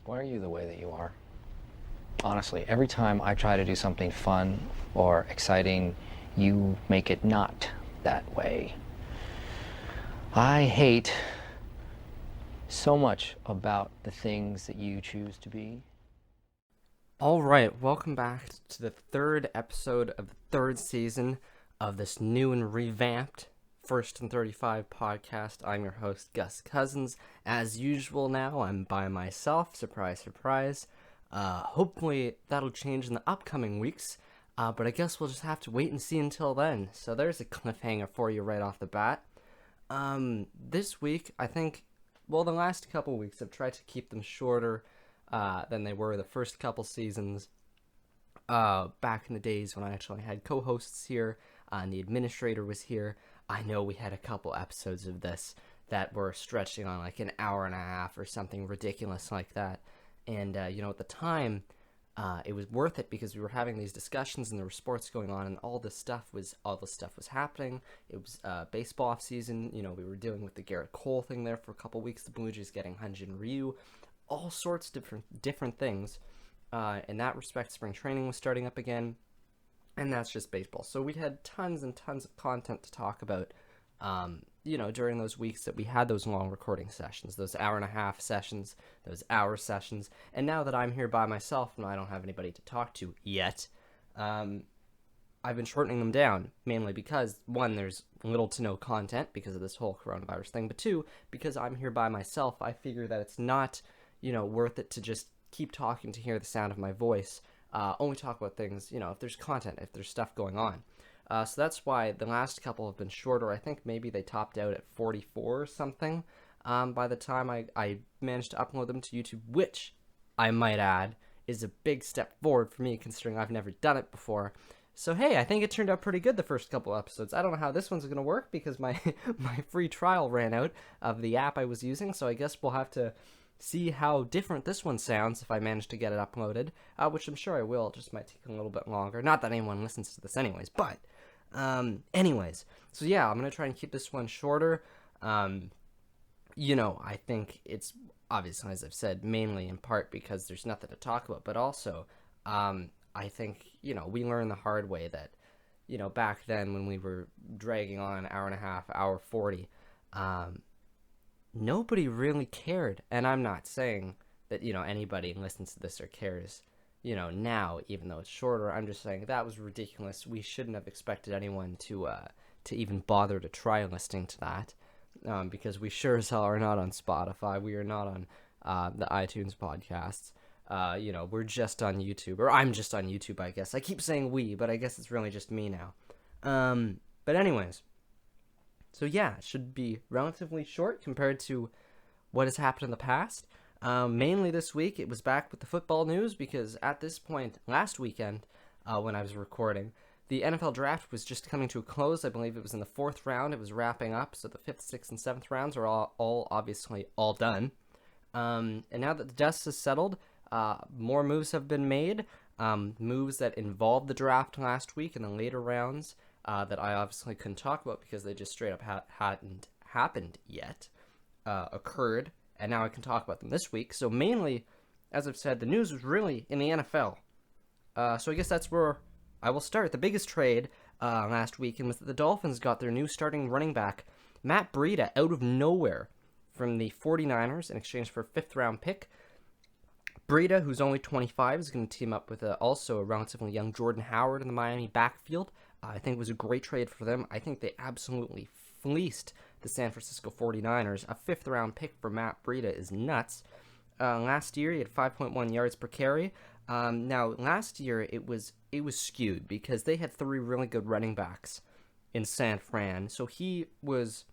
Why are you the way that you are? Honestly, every time I try to do something fun or exciting, you make it not that way. I hate so much about the things that you choose to be. All right, welcome back to the third episode of the third season of this new and revamped First and 35 podcast. I'm your host, Gus Cousins. As usual now, I'm by myself. Surprise, surprise. Hopefully that'll change in the upcoming weeks, but I guess we'll just have to wait and see until then. So there's a cliffhanger for you right off the bat. This week, I think, well, the last couple weeks I've tried to keep them shorter than they were the first couple seasons. Back in the days when I actually had co-hosts here and the administrator was here, I know we had a couple episodes of this that were stretching on like an hour and a half or something ridiculous like that. And, at the time, it was worth it because we were having these discussions and there were sports going on and all this stuff was happening. It was baseball off season. We were dealing with the Garrett Cole thing there for a couple weeks, the Blue Jays getting Hyun-Jin Ryu, all sorts of different things. In that respect, spring training was starting up again, and that's just baseball. So we had tons and tons of content to talk about, during those weeks that we had those long recording sessions, those hour and a half sessions, those hour sessions. And now that I'm here by myself and I don't have anybody to talk to yet, I've been shortening them down, mainly because, one, there's little to no content because of this whole coronavirus thing, but two, because I'm here by myself, I figure that it's not worth it to just keep talking to hear the sound of my voice. Only talk about things, if there's content, if there's stuff going on. So that's why the last couple have been shorter. I think maybe they topped out at 44 or something by the time I managed to upload them to YouTube, which, I might add, is a big step forward for me considering I've never done it before. So hey, I think it turned out pretty good the first couple episodes. I don't know how this one's going to work because my free trial ran out of the app I was using, so I guess we'll have to see how different this one sounds if I manage to get it uploaded, which I'm sure I will. It just might take a little bit longer. Not that anyone listens to this anyways, but anyways. So yeah, I'm going to try and keep this one shorter. I think it's obviously, as I've said, mainly in part because there's nothing to talk about, but also I think, we learned the hard way that, back then when we were dragging on an hour and a half, hour 40, nobody really cared. And I'm not saying that, anybody listens to this or cares, now, even though it's shorter. I'm just saying that was ridiculous. We shouldn't have expected anyone to even bother to try listening to that, because we sure as hell are not on Spotify. We are not on the iTunes podcasts. We're just on YouTube, or I'm just on YouTube, I guess. I keep saying we, but I guess it's really just me now. But anyways, so yeah, it should be relatively short compared to what has happened in the past. Mainly this week, it was back with the football news because at this point, last weekend, when I was recording, the NFL Draft was just coming to a close. I believe it was in the fourth round. It was wrapping up, so the fifth, sixth, and seventh rounds are all obviously all done. And now that the dust has settled, more moves have been made, moves that involved the draft last week in the later rounds that I obviously couldn't talk about because they just straight up hadn't happened yet, occurred, and now I can talk about them this week. So mainly, as I've said, the news was really in the NFL. So I guess that's where I will start. The biggest trade last weekend was that the Dolphins got their new starting running back, Matt Breida, out of nowhere from the 49ers in exchange for a fifth-round pick. Breida, who's only 25, is going to team up with also a relatively young Jordan Howard in the Miami backfield. I think it was a great trade for them. I think they absolutely fleeced the San Francisco 49ers. A fifth-round pick for Matt Breida is nuts. Last year, he had 5.1 yards per carry. Now, last year, it was skewed because they had three really good running backs in San Fran. So he was,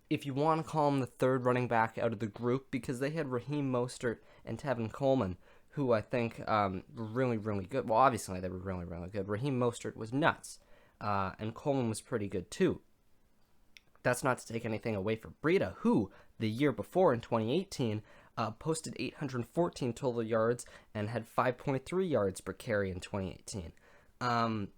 if you want to call him the third running back out of the group, because they had Raheem Mostert and Tevin Coleman, who I think were really, really good. Well, obviously, they were really, really good. Raheem Mostert was nuts, and Coleman was pretty good, too. That's not to take anything away from Breida, who, the year before, in 2018, posted 814 total yards and had 5.3 yards per carry in 2018.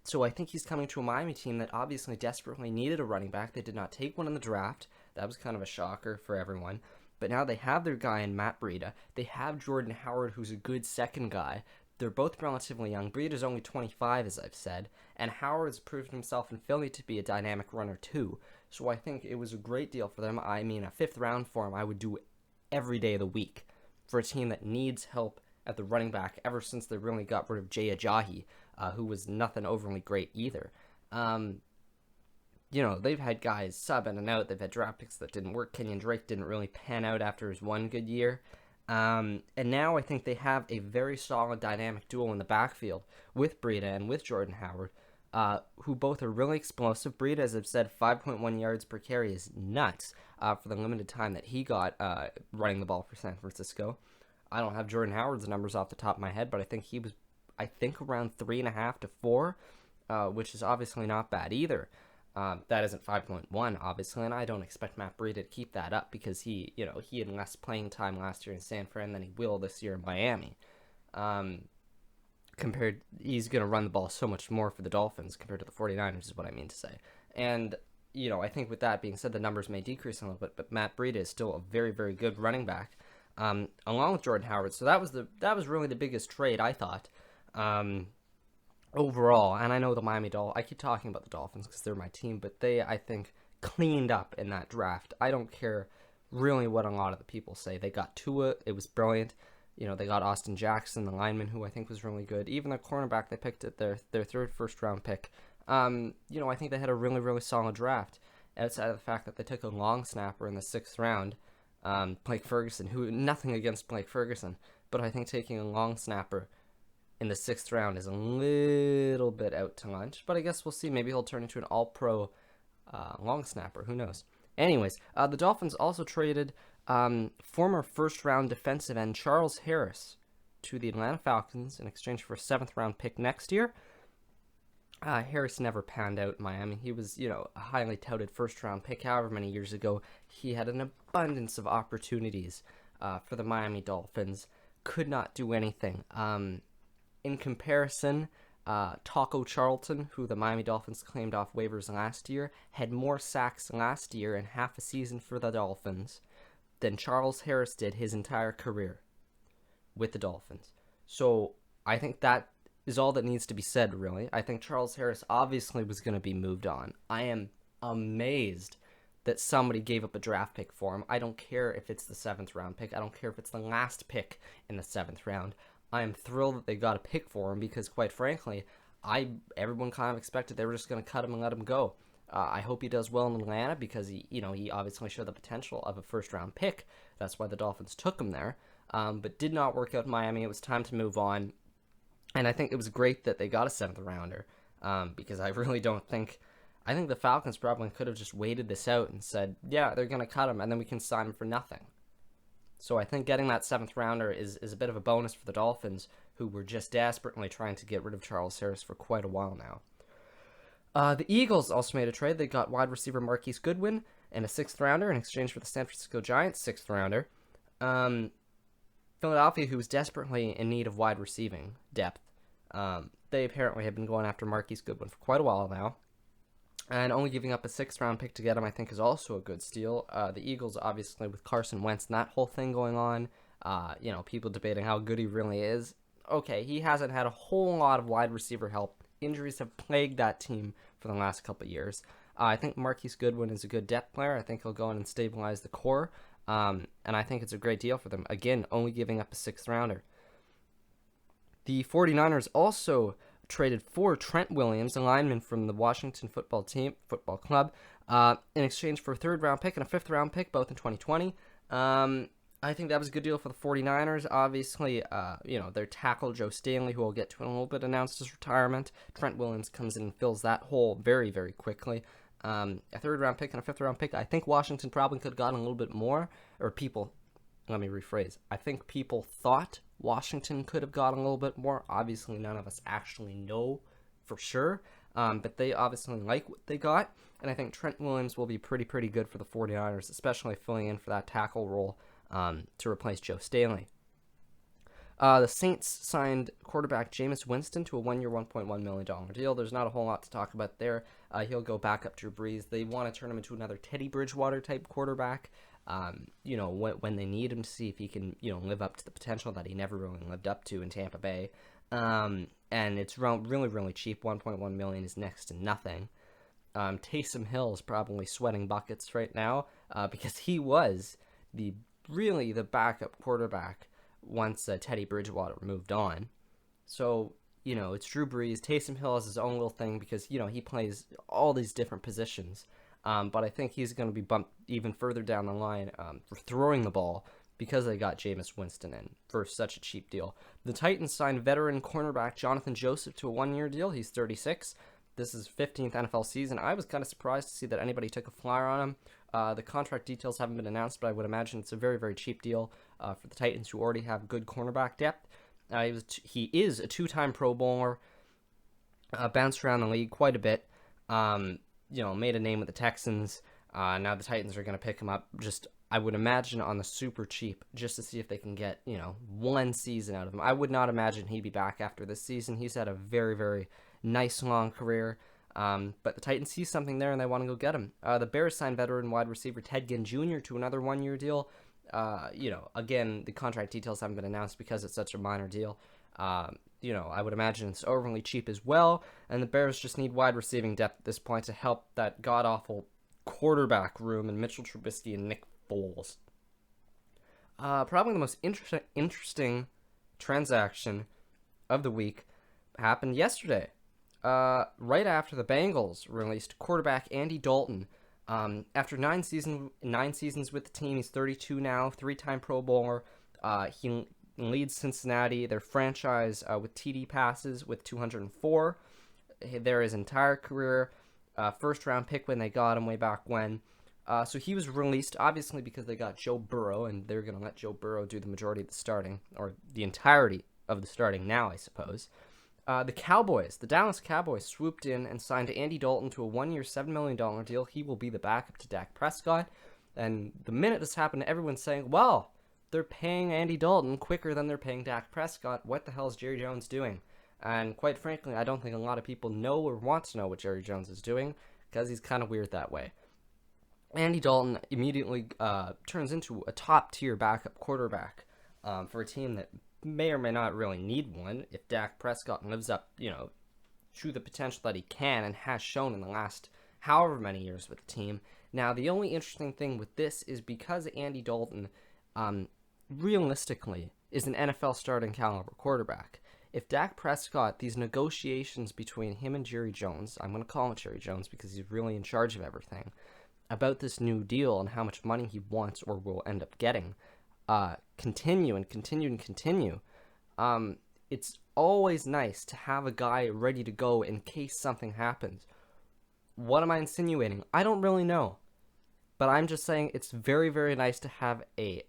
So I think he's coming to a Miami team that obviously desperately needed a running back. They did not take one in the draft. That was kind of a shocker for everyone. But now they have their guy in Matt Breida. They have Jordan Howard, who's a good second guy. They're both relatively young. Breida's only 25, as I've said, and Howard's proven himself in Philly to be a dynamic runner too. So I think it was a great deal for them. I mean, a 5th round for him I would do every day of the week for a team that needs help at the running back ever since they really got rid of Jay Ajayi, who was nothing overly great either. They've had guys sub in and out. They've had draft picks that didn't work. Kenyon Drake didn't really pan out after his one good year. And now I think they have a very solid dynamic duo in the backfield with Breida and with Jordan Howard, who both are really explosive. Breida, as I've said, 5.1 yards per carry is nuts for the limited time that he got running the ball for San Francisco. I don't have Jordan Howard's numbers off the top of my head, but I think he was, around 3.5 to 4, which is obviously not bad either. That isn't 5.1, obviously, and I don't expect Matt Breida to keep that up because he had less playing time last year in San Fran than he will this year in Miami. He's going to run the ball so much more for the Dolphins compared to the 49ers is what I mean to say. And, I think with that being said, the numbers may decrease a little bit, but Matt Breida is still a very, very good running back, along with Jordan Howard. So that was really the biggest trade, I thought. Overall, and I know the I keep talking about the Dolphins because they're my team, but they, I think, cleaned up in that draft. I don't care really what a lot of the people say. They got Tua, it was brilliant. They got Austin Jackson, the lineman, who I think was really good. Even their cornerback, they picked at their third first-round pick. I think they had a really, really solid draft, outside of the fact that they took a long snapper in the 6th round, Blake Ferguson, who, nothing against Blake Ferguson, but I think taking a long snapper in the 6th round is a little bit out to lunch, but I guess we'll see. Maybe he'll turn into an all-pro long snapper. Who knows? Anyways, the Dolphins also traded former first-round defensive end Charles Harris to the Atlanta Falcons in exchange for a 7th-round pick next year. Harris never panned out in Miami. He was, a highly touted first-round pick however many years ago. He had an abundance of opportunities for the Miami Dolphins. Could not do anything. In comparison, Taco Charlton, who the Miami Dolphins claimed off waivers last year, had more sacks last year in half a season for the Dolphins than Charles Harris did his entire career with the Dolphins. So I think that is all that needs to be said, really. I think Charles Harris obviously was going to be moved on. I am amazed that somebody gave up a draft pick for him. I don't care if it's the 7th round pick. I don't care if it's the last pick in the 7th round. I am thrilled that they got a pick for him because, quite frankly, everyone kind of expected they were just going to cut him and let him go. I hope he does well in Atlanta because he obviously showed the potential of a first-round pick. That's why the Dolphins took him there, but did not work out in Miami. It was time to move on, and I think it was great that they got a 7th rounder because I really don't think. I think the Falcons probably could have just waited this out and said, yeah, they're going to cut him, and then we can sign him for nothing. So I think getting that 7th rounder is a bit of a bonus for the Dolphins, who were just desperately trying to get rid of Charles Harris for quite a while now. The Eagles also made a trade. They got wide receiver Marquise Goodwin and a 6th rounder in exchange for the San Francisco Giants 6th rounder. Philadelphia, who was desperately in need of wide receiving depth, they apparently have been going after Marquise Goodwin for quite a while now. And only giving up a 6th round pick to get him, I think, is also a good steal. The Eagles, obviously, with Carson Wentz and that whole thing going on, people debating how good he really is. Okay, he hasn't had a whole lot of wide receiver help. Injuries have plagued that team for the last couple of years. I think Marquise Goodwin is a good depth player. I think he'll go in and stabilize the core. And I think it's a great deal for them. Again, only giving up a 6th rounder. The 49ers also traded for Trent Williams, a lineman from the Washington Football Club, in exchange for a 3rd round pick and a 5th round pick, both in 2020. I think that was a good deal for the 49ers. Obviously, their tackle, Joe Stanley, who we'll get to in a little bit, announced his retirement. Trent Williams comes in and fills that hole very, very quickly. A 3rd round pick and a 5th round pick. I think Washington probably could have gotten a little bit more, let me rephrase. I think people thought Washington could have gotten a little bit more. Obviously, none of us actually know for sure, but they obviously like what they got, and I think Trent Williams will be pretty good for the 49ers, especially filling in for that tackle role to replace Joe Staley. The Saints signed quarterback Jameis Winston to a 1-year, $1.1 million deal. There's not a whole lot to talk about there. He'll go back up Drew Brees. They want to turn him into another Teddy Bridgewater-type quarterback. when they need him, to see if he can, live up to the potential that he never really lived up to in Tampa Bay. And it's really, really cheap. 1.1 million is next to nothing. Taysom Hill is probably sweating buckets right now because he was the backup quarterback once Teddy Bridgewater moved on. So, it's Drew Brees. Taysom Hill has his own little thing because, he plays all these different positions. But I think he's going to be bumped even further down the line for throwing the ball because they got Jameis Winston in for such a cheap deal. The Titans signed veteran cornerback Jonathan Joseph to a one-year deal. He's 36. This is 15th NFL season. I was kind of surprised to see that anybody took a flyer on him. The contract details haven't been announced, but I would imagine it's a very, very cheap deal for the Titans, who already have good cornerback depth. He is a two-time Pro Bowler, bounced around the league quite a bit, made a name with the Texans. Now the Titans are going to pick him up, I would imagine, on the super cheap, just to see if they can get, one season out of him. I would not imagine he'd be back after this season. He's had a very, very nice long career. But the Titans see something there and they want to go get him. The Bears signed veteran wide receiver Ted Ginn Jr. to another one-year deal. Again, the contract details haven't been announced because it's such a minor deal. I would imagine it's overly cheap as well. And the Bears just need wide receiving depth at this point to help that god-awful quarterback room in Mitchell Trubisky and Nick Foles. Probably the most interesting transaction of the week happened yesterday. Right after the Bengals released quarterback Andy Dalton. After 9 seasons with the team, he's 32 now, 3-time Pro Bowler. He leads Cincinnati, their franchise, with TD passes with 204. There his entire career, first-round pick when they got him way back when. So he was released, obviously, because they got Joe Burrow, and they're going to let Joe Burrow do the majority of the starting, or the entirety of the starting now, I suppose. The Dallas Cowboys swooped in and signed Andy Dalton to a one-year, $7 million deal. He will be the backup to Dak Prescott. And the minute this happened, everyone's saying, well, they're paying Andy Dalton quicker than they're paying Dak Prescott. What the hell is Jerry Jones doing? And quite frankly, I don't think a lot of people know or want to know what Jerry Jones is doing, because he's kind of weird that way. Andy Dalton immediately turns into a top-tier backup quarterback for a team that may or may not really need one if Dak Prescott lives up, to the potential that he can and has shown in the last however many years with the team. Now, the only interesting thing with this is because Andy Dalton, realistically, is an NFL starting caliber quarterback. If Dak Prescott, these negotiations between him and Jerry Jones, I'm going to call him Jerry Jones because he's really in charge of everything, about this new deal and how much money he wants or will end up getting, continue, it's always nice to have a guy ready to go in case something happens. What am I insinuating? I don't really know. But I'm just saying it's very, very nice to have a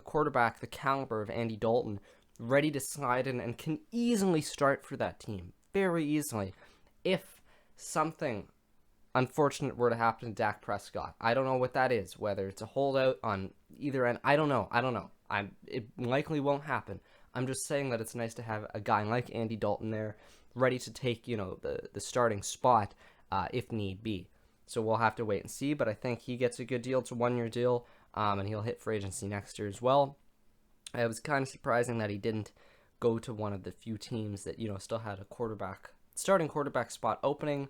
quarterback the caliber of Andy Dalton ready to slide in and can easily start for that team. Very easily. If something unfortunate were to happen to Dak Prescott. I don't know what that is, whether it's a holdout on either end. I don't know. It likely won't happen. I'm just saying that it's nice to have a guy like Andy Dalton there ready to take, the starting spot if need be. So we'll have to wait and see, but I think he gets a good deal. It's a one-year deal, and he'll hit free agency next year as well. It was kind of surprising that he didn't go to one of the few teams that, still had a starting quarterback spot opening.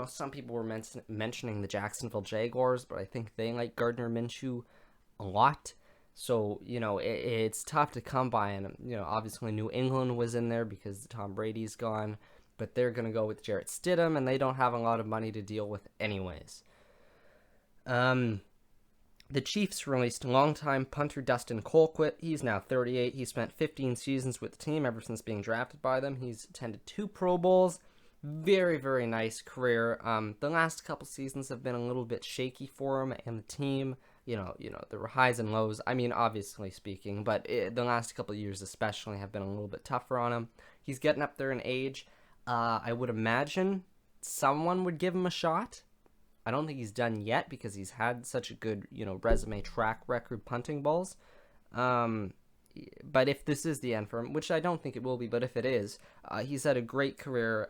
Some people were mentioning the Jacksonville Jaguars, but I think they like Gardner Minshew a lot. So, it's tough to come by. And, obviously New England was in there because Tom Brady's gone. But they're going to go with Jarrett Stidham, and they don't have a lot of money to deal with anyways. The Chiefs released longtime punter Dustin Colquitt. He's now 38. He spent 15 seasons with the team ever since being drafted by them. He's attended 2 Pro Bowls. Very, very nice career. The last couple seasons have been a little bit shaky for him and the team. There were highs and lows. I mean, obviously speaking, but the last couple of years especially have been a little bit tougher on him. He's getting up there in age. I would imagine someone would give him a shot. I don't think he's done yet because he's had such a good, resume track record punting balls. But if this is the end for him, which I don't think it will be, but if it is, he's had a great career,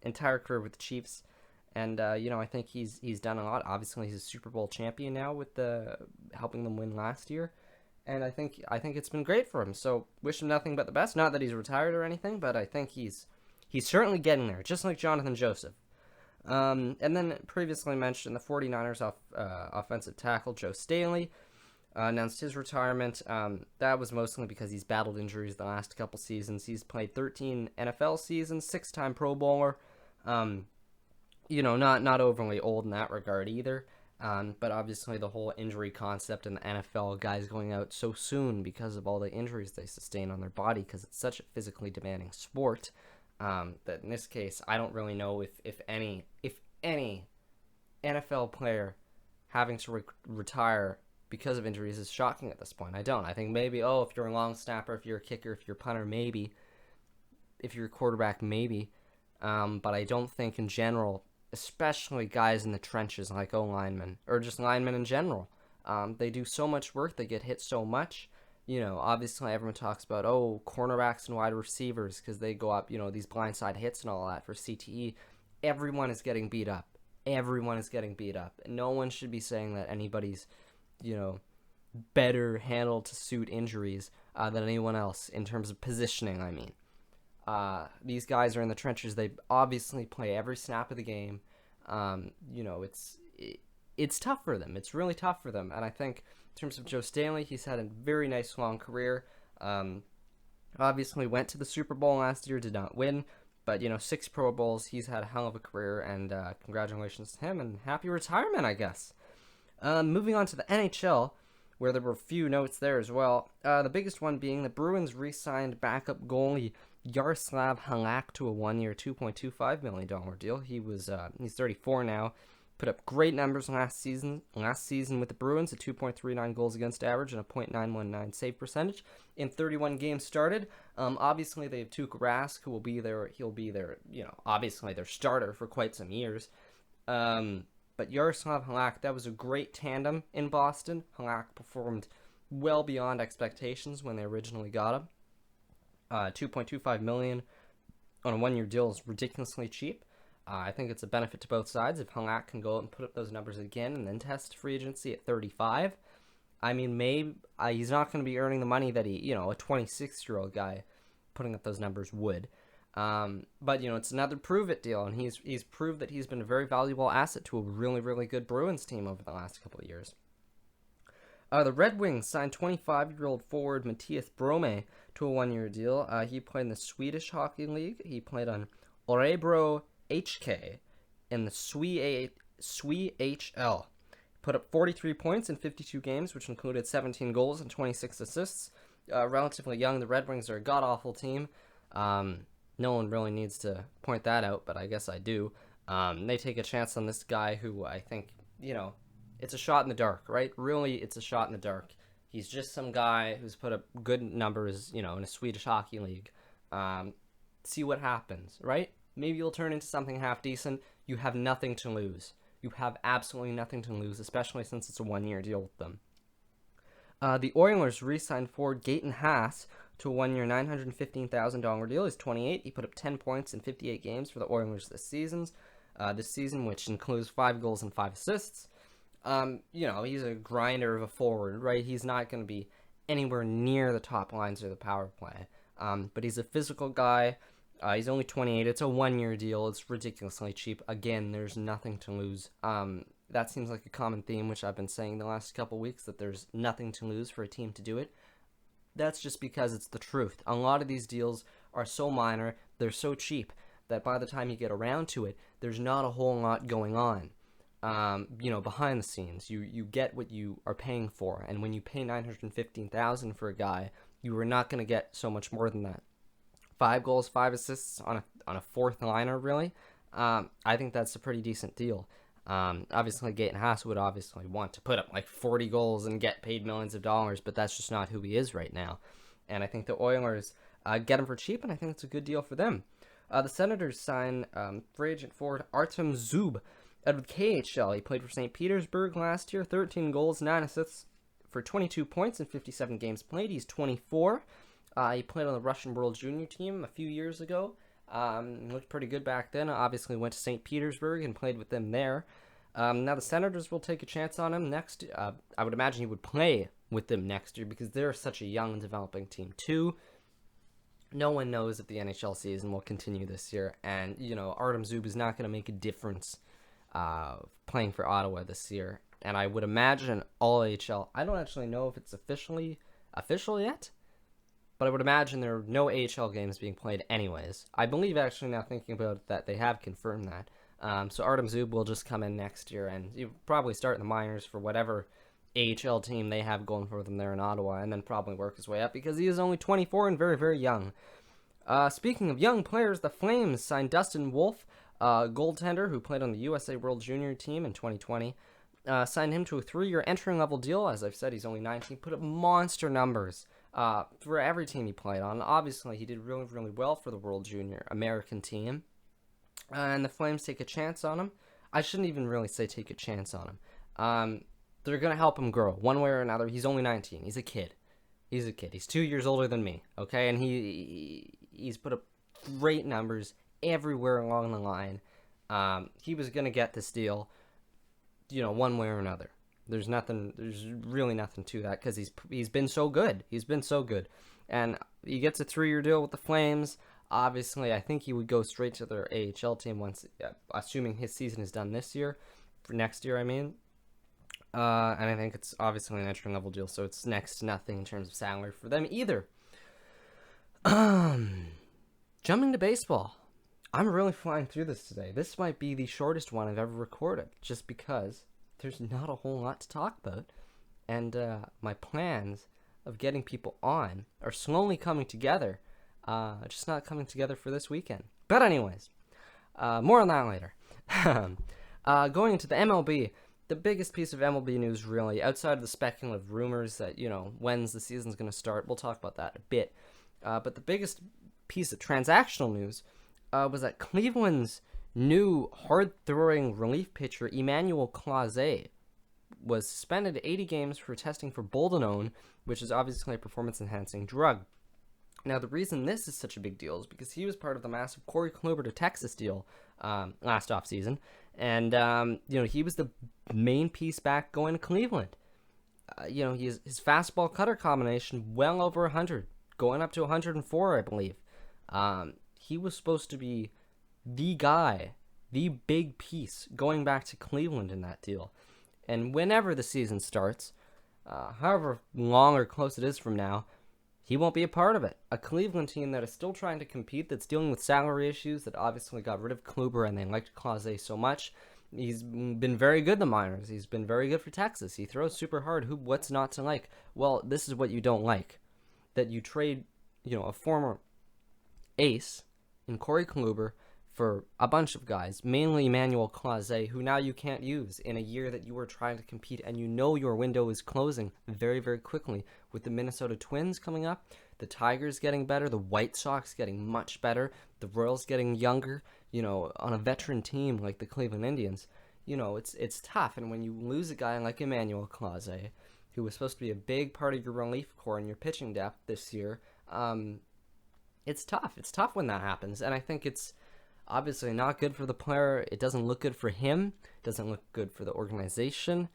entire career with the Chiefs, And I think he's done a lot. Obviously, he's a Super Bowl champion now with helping them win last year, and I think it's been great for him. So wish him nothing but the best. Not that he's retired or anything, but I think he's certainly getting there, just like Jonathan Joseph. And then previously mentioned the 49ers offensive tackle Joe Staley announced his retirement. That was mostly because he's battled injuries the last couple seasons. He's played 13 NFL seasons, 6-time Pro Bowler. Not overly old in that regard either. But obviously the whole injury concept in the NFL, guys going out so soon because of all the injuries they sustain on their body, because it's such a physically demanding sport, that in this case, I don't really know if any NFL player having to retire because of injuries is shocking at this point. I don't. I think maybe, if you're a long snapper, if you're a kicker, if you're a punter, maybe. If you're a quarterback, maybe. But I don't think in general, especially guys in the trenches like O-linemen, or just linemen in general, they do so much work, they get hit so much. Obviously everyone talks about, cornerbacks and wide receivers, because they go up, these blindside hits and all that for CTE. Everyone is getting beat up. Everyone is getting beat up. No one should be saying that anybody's, better handled to suit injuries than anyone else in terms of positioning, I mean. These guys are in the trenches. They obviously play every snap of the game. It's tough for them. It's really tough for them. And I think in terms of Joe Staley, he's had a very nice long career. Obviously went to the Super Bowl last year, did not win. But, 6 Pro Bowls, he's had a hell of a career. And congratulations to him and happy retirement, I guess. Moving on to the NHL, where there were a few notes there as well. The biggest one being the Bruins re-signed backup goalie Yaroslav Halak to a 1-year, $2.25 million deal. He's 34 now. Put up great numbers last season with the Bruins, a 2.39 goals against average and a .919 save percentage in 31 games started. Obviously they have Tuukka Rask, who will be there. He'll be there, obviously their starter for quite some years. But Yaroslav Halak, that was a great tandem in Boston. Halak performed well beyond expectations when they originally got him. $2.25 million on a 1-year deal is ridiculously cheap. I think it's a benefit to both sides. If Halak can go out and put up those numbers again and then test free agency at 35, I mean, maybe he's not going to be earning the money that he, a 26-year-old guy putting up those numbers would. But it's another prove-it deal, and he's proved that he's been a very valuable asset to a really, really good Bruins team over the last couple of years. The Red Wings signed 25-year-old forward Matthias Brome to a 1-year deal. He played in the Swedish Hockey League. He played on Örebro HK in the SWE-HL. Put up 43 points in 52 games, which included 17 goals and 26 assists. Relatively young, the Red Wings are a god-awful team. No one really needs to point that out, but I guess I do. They take a chance on this guy who I think, it's a shot in the dark, right? Really, it's a shot in the dark. He's just some guy who's put up good numbers, in a Swedish Hockey League. See what happens, right? Maybe you'll turn into something half decent. You have nothing to lose. You have absolutely nothing to lose, especially since it's a 1-year deal with them. The Oilers re-signed forward Gaetan Haas to a 1-year, $915,000 deal. He's 28. He put up 10 points in 58 games for the Oilers this season, which includes 5 goals and 5 assists. He's a grinder of a forward, right? He's not going to be anywhere near the top lines or the power play. But he's a physical guy. He's only 28. It's a 1-year deal. It's ridiculously cheap. Again, there's nothing to lose. That seems like a common theme, which I've been saying the last couple weeks, that there's nothing to lose for a team to do it. That's just because it's the truth. A lot of these deals are so minor, they're so cheap, that by the time you get around to it, there's not a whole lot going on. Behind the scenes, you get what you are paying for, and when you pay $915,000 for a guy, you are not going to get so much more than that. 5 goals, 5 assists on a fourth liner, really. I think that's a pretty decent deal. Obviously, Gaetan Haas would obviously want to put up like 40 goals and get paid millions of dollars, but that's just not who he is right now. And I think the Oilers get him for cheap, and I think it's a good deal for them. The Senators sign free agent forward Artem Zub out of KHL. He played for St. Petersburg last year, 13 goals, 9 assists for 22 points in 57 games played. He's 24. He played on the Russian World Junior team a few years ago. Looked pretty good back then. Obviously went to St. Petersburg and played with them there. Now the Senators will take a chance on him next. I would imagine he would play with them next year because they're such a young and developing team too. No one knows if the NHL season will continue this year, and Artem Zub is not going to make a difference playing for Ottawa this year. And I would imagine all AHL. I don't actually know if it's official yet, but I would imagine there are no AHL games being played anyways. I believe, actually, now thinking about it, that they have confirmed that. So Artem Zub will just come in next year, and you probably start in the minors for whatever AHL team they have going for them there in Ottawa, and then probably work his way up because he is only 24 and very, very young. Speaking of young players, the Flames signed Dustin Wolf, a goaltender who played on the USA World Junior team in 2020. Signed him to a 3-year entry-level deal. As I've said, he's only 19. Put up monster numbers for every team he played on. Obviously, he did really, really well for the World Junior American team. And the Flames take a chance on him. I shouldn't even really say take a chance on him. They're going to help him grow one way or another. He's only 19. He's a kid. He's 2 years older than me, okay? And he's put up great numbers everywhere along the line. He was going to get this deal, one way or another. There's really nothing to that because he's been so good. And he gets a 3-year deal with the Flames. Obviously, I think he would go straight to their AHL team once, assuming his season is done this year, for next year, I mean. And I think it's obviously an entry-level deal, so it's next to nothing in terms of salary for them either. Jumping to baseball. I'm really flying through this today. This might be the shortest one I've ever recorded, just because there's not a whole lot to talk about. And my plans of getting people on are slowly coming together, just not coming together for this weekend. But anyways, more on that later. Going into the MLB, the biggest piece of MLB news, really, outside of the speculative rumors that, when's the season's going to start, we'll talk about that a bit. But the biggest piece of transactional news was that Cleveland's new hard-throwing relief pitcher, Emmanuel Clase, was suspended 80 games for testing for boldenone, which is obviously a performance-enhancing drug. Now, the reason this is such a big deal is because he was part of the massive Corey Kluber to Texas deal last offseason, and he was the main piece back going to Cleveland. His fastball cutter combination well over 100, going up to 104, I believe. He was supposed to be the guy, the big piece going back to Cleveland in that deal. And whenever the season starts, however long or close it is from now, he won't be a part of it. A Cleveland team that is still trying to compete, that's dealing with salary issues, that obviously got rid of Kluber and they liked Clase so much. He's been very good in the minors. He's been very good for Texas. He throws super hard. What's not to like? Well, this is what you don't like. That you trade, a former ace in Corey Kluber for a bunch of guys, mainly Emmanuel Clase, who now you can't use in a year that you were trying to compete, and your window is closing very, very quickly. With the Minnesota Twins coming up, the Tigers getting better, the White Sox getting much better, the Royals getting younger, on a veteran team like the Cleveland Indians, it's tough. And when you lose a guy like Emmanuel Clase, who was supposed to be a big part of your relief corps and your pitching depth this year, it's tough. It's tough when that happens, and I think it's obviously not good for the player. It doesn't look good for him. It doesn't look good for the organization.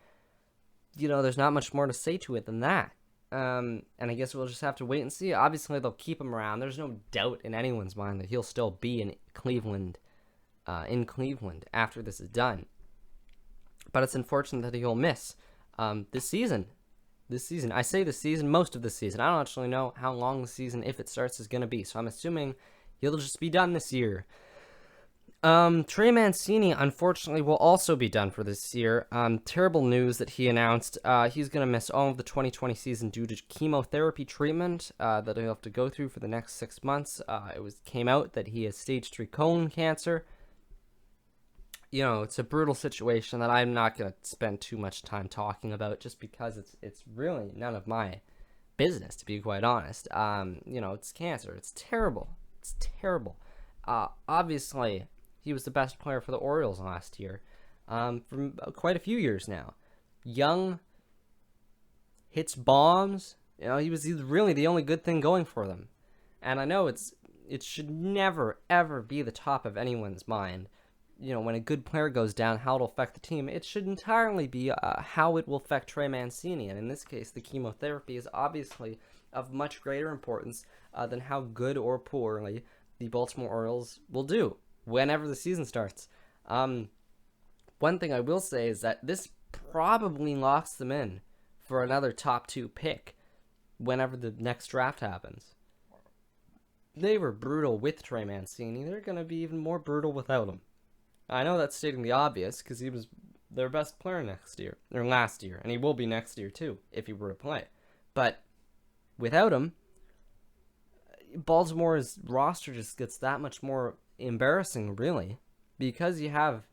There's not much more to say to it than that. And I guess we'll just have to wait and see. Obviously, they'll keep him around. There's no doubt in anyone's mind that he'll still be in Cleveland after this is done. But it's unfortunate that he'll miss this season. I say this season, most of the season. I don't actually know how long the season, if it starts, is going to be. So I'm assuming he'll just be done this year. Trey Mancini, unfortunately, will also be done for this year. Terrible news that he announced he's going to miss all of the 2020 season due to chemotherapy treatment that he'll have to go through for the next 6 months. Came out that he has stage 3 colon cancer. It's a brutal situation that I'm not going to spend too much time talking about, just because it's really none of my business, to be quite honest. It's cancer. It's terrible. Obviously, he was the best player for the Orioles last year, for quite a few years now. Young, hits bombs. He was really the only good thing going for them. And I know it's it should never, ever be the top of anyone's mind. When a good player goes down, how it'll affect the team. It should entirely be how it will affect Trey Mancini. And in this case, the chemotherapy is obviously of much greater importance than how good or poorly the Baltimore Orioles will do whenever the season starts. One thing I will say is that this probably locks them in for another top 2 pick whenever the next draft happens. They were brutal with Trey Mancini. They're going to be even more brutal without him. I know that's stating the obvious because he was their best player last year, and he will be next year too if he were to play. But without him, Baltimore's roster just gets that much more embarrassing, really, because you have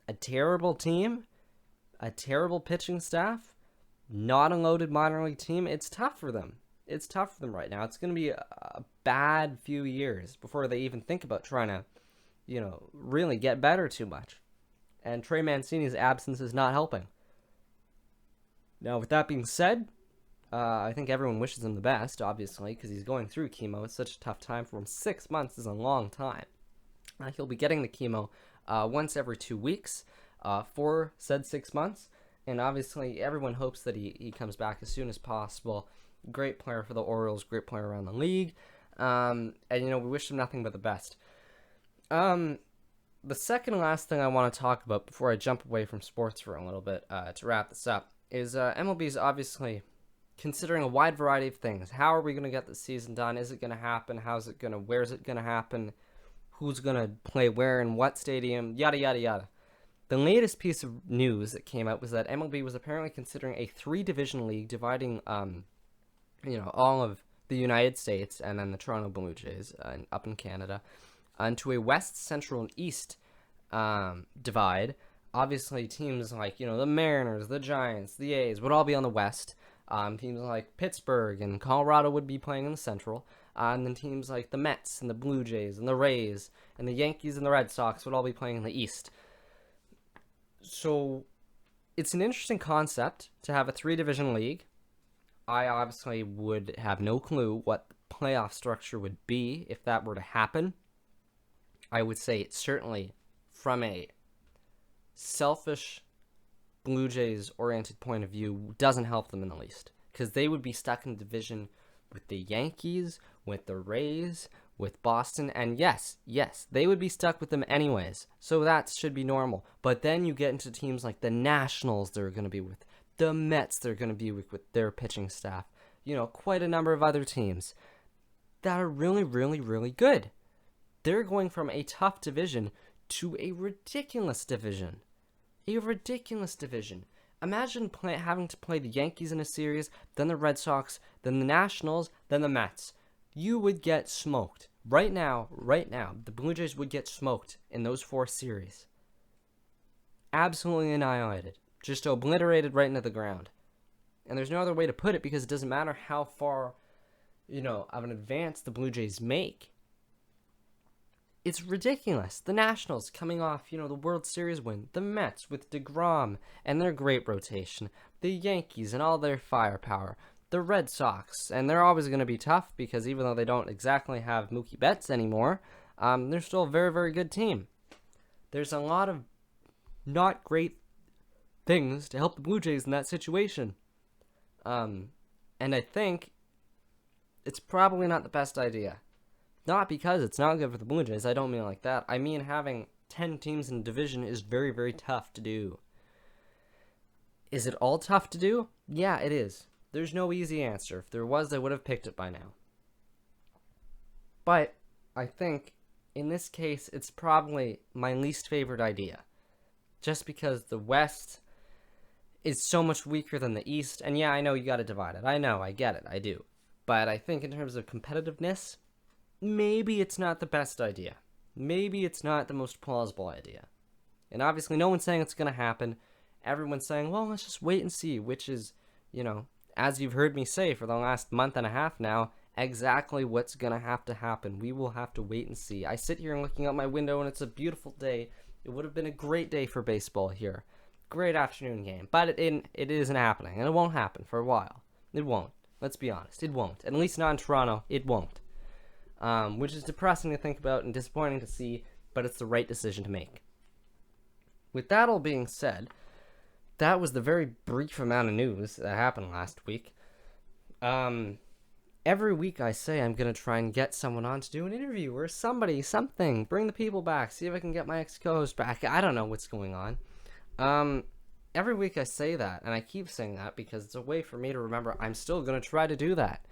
a terrible team, a terrible pitching staff, not a loaded minor league team. It's tough for them. It's tough for them right now. It's going to be a bad few years before they even think about trying to, really get better too much. And Trey Mancini's absence is not helping. Now, with that being said, I think everyone wishes him the best, obviously, because he's going through chemo. It's such a tough time for him. 6 months is a long time. He'll be getting the chemo once every 2 weeks for said 6 months. And obviously, everyone hopes that he comes back as soon as possible. Great player for the Orioles, great player around the league. And, we wish him nothing but the best. The second and last thing I want to talk about before I jump away from sports for a little bit to wrap this up is MLB is obviously considering a wide variety of things. How are we going to get the season done? Is it going to happen? Where's it going to happen? Who's going to play where in what stadium? Yada, yada, yada. The latest piece of news that came out was that MLB was apparently considering a 3-division league dividing, all of the United States and then the Toronto Blue Jays up in Canada into a West, Central, and East divide. Obviously, teams like, the Mariners, the Giants, the A's would all be on the West. Teams like Pittsburgh and Colorado would be playing in the Central. And then teams like the Mets and the Blue Jays and the Rays and the Yankees and the Red Sox would all be playing in the East. So it's an interesting concept to have a 3-division league. I obviously would have no clue what the playoff structure would be if that were to happen. I would say it's certainly from a selfish Blue Jays oriented point of view doesn't help them in the least, because they would be stuck in a division with the Yankees, with the Rays, with Boston, and yes, they would be stuck with them anyways, so that should be normal. But then you get into teams like the Nationals they're going to be with, the Mets they're going to be with their pitching staff, quite a number of other teams that are really, really, really good. They're going from a tough division to a ridiculous division. Imagine having to play the Yankees in a series, then the Red Sox, then the Nationals, then the Mets. You would get smoked. Right now, the Blue Jays would get smoked in those 4 series. Absolutely annihilated. Just obliterated right into the ground. And there's no other way to put it, because it doesn't matter how far, of an advance the Blue Jays make. It's ridiculous. The Nationals coming off, the World Series win. The Mets with DeGrom and their great rotation. The Yankees and all their firepower. The Red Sox, and they're always going to be tough because even though they don't exactly have Mookie Betts anymore, they're still a very, very good team. There's a lot of not great things to help the Blue Jays in that situation. And I think it's probably not the best idea. Not because it's not good for the Blue Jays, I don't mean it like that. I mean having 10 teams in a division is very, very tough to do. Is it all tough to do? Yeah, it is. There's no easy answer. If there was, I would have picked it by now. But I think in this case, it's probably my least favorite idea. Just because the West is so much weaker than the East. And yeah, I know you got to divide it. I know, I get it, I do. But I think in terms of competitiveness, maybe it's not the best idea. Maybe it's not the most plausible idea. And obviously no one's saying it's going to happen. Everyone's saying, well, let's just wait and see, which is, as you've heard me say for the last month and a half now, exactly what's going to have to happen. We will have to wait and see. I sit here and looking out my window and it's a beautiful day. It would have been a great day for baseball here. Great afternoon game. But it isn't happening, and it won't happen for a while. It won't. Let's be honest. It won't. At least not in Toronto. It won't. which is depressing to think about and disappointing to see, but it's the right decision to make. With that all being said, that was the very brief amount of news that happened last week. Every week I say I'm going to try and get someone on to do an interview or something, bring the people back, see if I can get my ex-co-host back. I don't know what's going on. Every week I say that, and I keep saying that because it's a way for me to remember I'm still going to try to do that.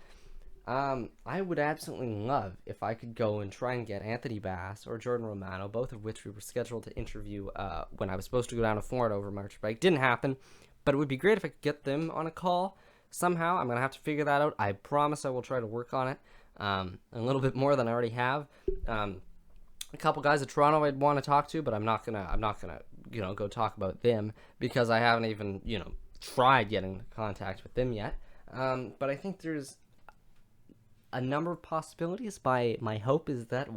I would absolutely love if I could go and try and get Anthony Bass or Jordan Romano, both of which we were scheduled to interview when I was supposed to go down to Florida over March break. Didn't happen, but it would be great if I could get them on a call. Somehow, I'm going to have to figure that out. I promise I will try to work on it a little bit more than I already have. A couple guys at Toronto I'd want to talk to, but I'm not gonna go talk about them because I haven't even tried getting in contact with them yet. But I think there's a number of possibilities. My hope is that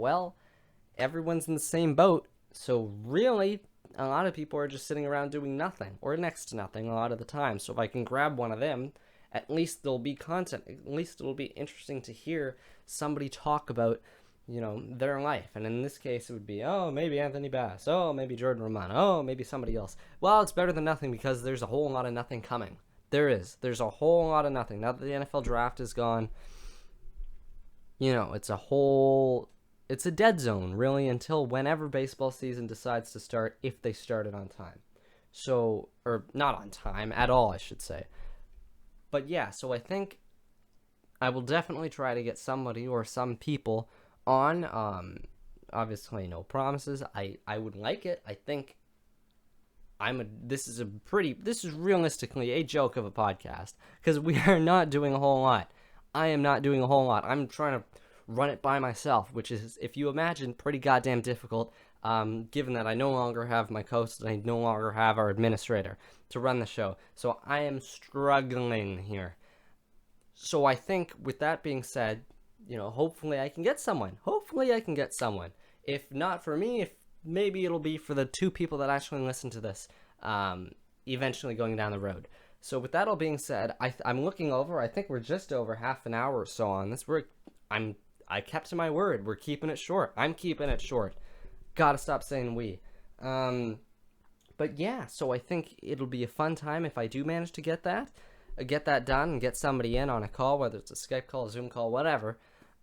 everyone's in the same boat. So really, a lot of people are just sitting around doing nothing or next to nothing a lot of the time. So if I can grab one of them, at least there'll be content. At least it'll be interesting to hear somebody talk about, their life. And in this case, it would be, maybe Anthony Bass. Oh, maybe Jordan Romano. Oh, maybe somebody else. Well, it's better than nothing because there's a whole lot of nothing coming. There's a whole lot of nothing. Now that the NFL draft is gone, it's a dead zone, really, until whenever baseball season decides to start, if they start it on time. So, or not on time at all, I should say. But yeah, so I think I will definitely try to get somebody or some people on. Obviously, no promises. I would like it. I think this is realistically a joke of a podcast because we are not doing a whole lot. I am not doing a whole lot. I'm trying to run it by myself, which is, if you imagine, pretty goddamn difficult, given that I no longer have my host and I no longer have our administrator to run the show. So I am struggling here. So I think with that being said, hopefully I can get someone. If not for me, if maybe it'll be for the two people that actually listen to this, eventually going down the road. So with that all being said, I'm looking over. I think we're just over half an hour or so on this. I kept to my word. We're keeping it short. I'm keeping it short. Gotta stop saying we. But yeah, so I think it'll be a fun time if I do manage to get that done and get somebody in on a call, whether it's a Skype call, a Zoom call, whatever.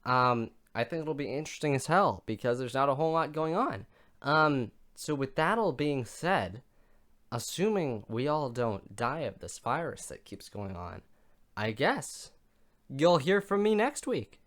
I think it'll be interesting as hell because there's not a whole lot going on. So with that all being said, assuming we all don't die of this virus that keeps going on, I guess you'll hear from me next week.